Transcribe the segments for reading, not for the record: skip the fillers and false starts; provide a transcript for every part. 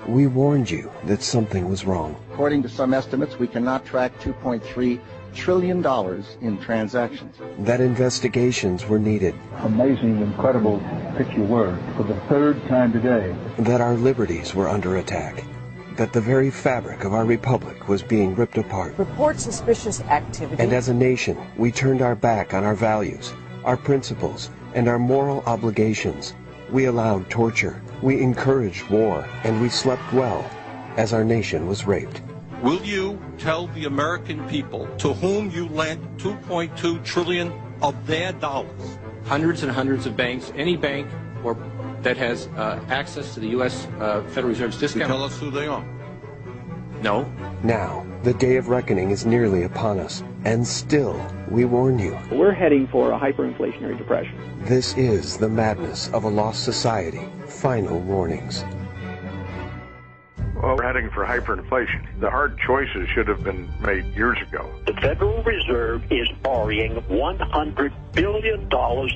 We warned you that something was wrong. According to some estimates, we cannot track $2.3 trillion in transactions. That investigations were needed. Amazing, incredible, pick your word, for the third time today. That our liberties were under attack. That the very fabric of our republic was being ripped apart. Report suspicious activity. And as a nation, we turned our back on our values, our principles, and our moral obligations. We allowed torture, we encouraged war, and we slept well as our nation was raped. Will you tell the American people to whom you lent $2.2 trillion of their dollars? Hundreds and hundreds of banks, any bank or that has access to the U.S. Federal Reserve's discount. Tell us who they are. No. Now, the day of reckoning is nearly upon us, and still, we warn you. We're heading for a hyperinflationary depression. This is the madness of a lost society. Final warnings. Well, we're heading for hyperinflation. The hard choices should have been made years ago. The Federal Reserve is borrowing $100 billion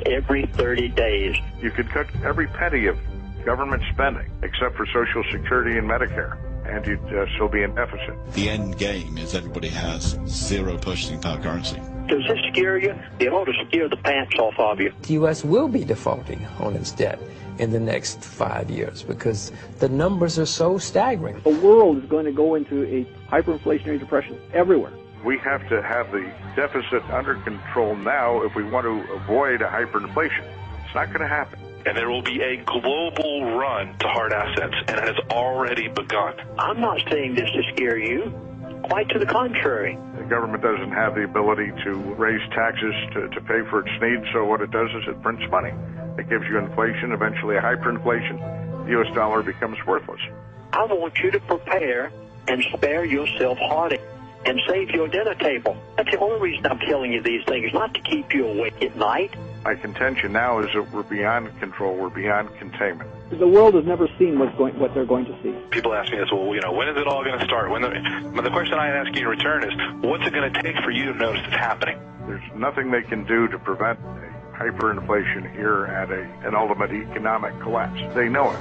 every 30 days. You could cut every penny of government spending, except for Social Security and Medicare, and you'd still be in deficit. The end game is everybody has zero purchasing power currency. Does this scare you? It ought to scare the pants off of you. The U.S. will be defaulting on its debt in the next 5 years because the numbers are so staggering. The world is going to go into a hyperinflationary depression everywhere. We have to have the deficit under control now if we want to avoid a hyperinflation. It's not going to happen. And there will be a global run to hard assets, and it has already begun. I'm not saying this to scare you. Quite to the contrary. The government doesn't have the ability to raise taxes to pay for its needs, so what it does is it prints money. It gives you inflation, eventually a hyperinflation. The U.S. dollar becomes worthless. I want you to prepare and spare yourself heartache and save your dinner table. That's the only reason I'm telling you these things, not to keep you awake at night. My contention now is that we're beyond control, we're beyond containment. The world has never seen what they're going to see. People ask me this, well, when is it all going to start? The question I ask you in return is, what's it going to take for you to notice it's happening? There's nothing they can do to prevent hyperinflation here and an ultimate economic collapse. They know it.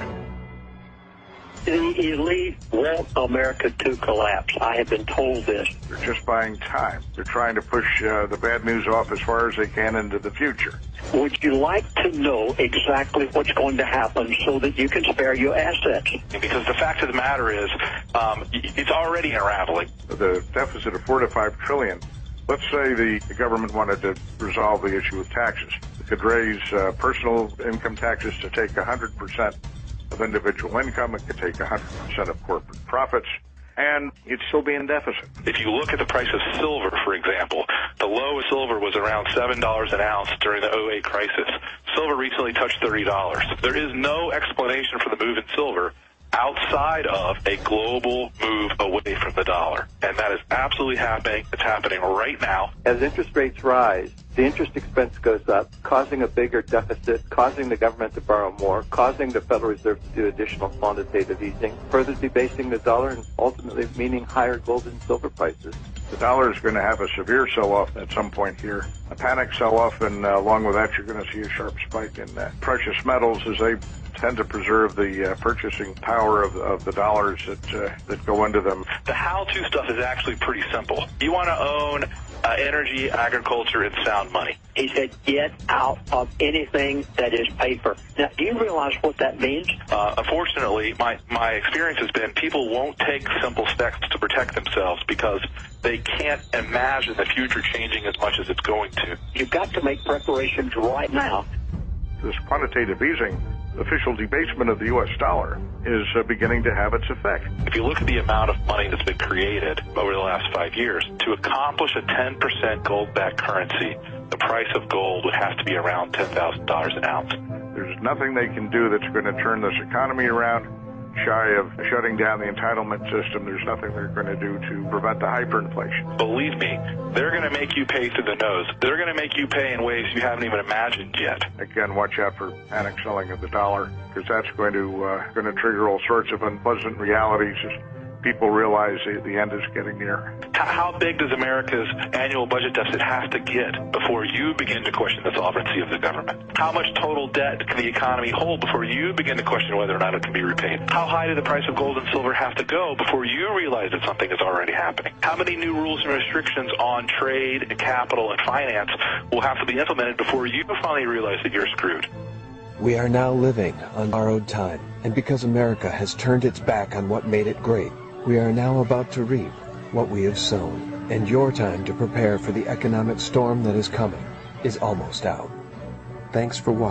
The elite want America to collapse. I have been told this. They're just buying time. They're trying to push the bad news off as far as they can into the future. Would you like to know exactly what's going to happen so that you can spare your assets? Because the fact of the matter is, it's already unraveling. The deficit of $4 to $5 trillion. Let's say the government wanted to resolve the issue of taxes. It could raise personal income taxes to take 100% of individual income. It could take 100% of corporate profits, and it'd still be in deficit. If you look at the price of silver, for example, the low of silver was around $7 an ounce during the 2008 crisis. Silver recently touched $30. There is no explanation for the move in silver outside of a global move away from the dollar. And that is absolutely happening. It's happening right now. As interest rates rise, the interest expense goes up, causing a bigger deficit, causing the government to borrow more, causing the Federal Reserve to do additional quantitative easing, further debasing the dollar and ultimately meaning higher gold and silver prices. The dollar is going to have a severe sell-off at some point here, a panic sell-off, and along with that, you're going to see a sharp spike in precious metals as they tend to preserve the purchasing power of the dollars that go into them. The how-to stuff is actually pretty simple. You want to own energy, agriculture, and sound money. He said, get out of anything that is paper. Now, do you realize what that means? Unfortunately, my experience has been people won't take simple steps to protect themselves because they can't imagine the future changing as much as it's going to. You've got to make preparations right now. This quantitative easing, official debasement of the U.S. dollar, is beginning to have its effect. If you look at the amount of money that's been created over the last 5 years, to accomplish a 10% gold-backed currency, the price of gold would have to be around $10,000 an ounce. There's nothing they can do that's going to turn this economy around. Shy of shutting down the entitlement system, there's nothing they're going to do to prevent the hyperinflation. Believe me, they're going to make you pay through the nose. They're going to make you pay in ways you haven't even imagined yet. Again, watch out for panic selling of the dollar, because that's going to trigger all sorts of unpleasant realities. people realize the end is getting near. How big does America's annual budget deficit have to get before you begin to question the solvency of the government? How much total debt can the economy hold before you begin to question whether or not it can be repaid? How high do the price of gold and silver have to go before you realize that something is already happening? How many new rules and restrictions on trade, capital, and finance will have to be implemented before you finally realize that you're screwed? We are now living on borrowed time, and because America has turned its back on what made it great, we are now about to reap what we have sown, and your time to prepare for the economic storm that is coming is almost out. Thanks for watching.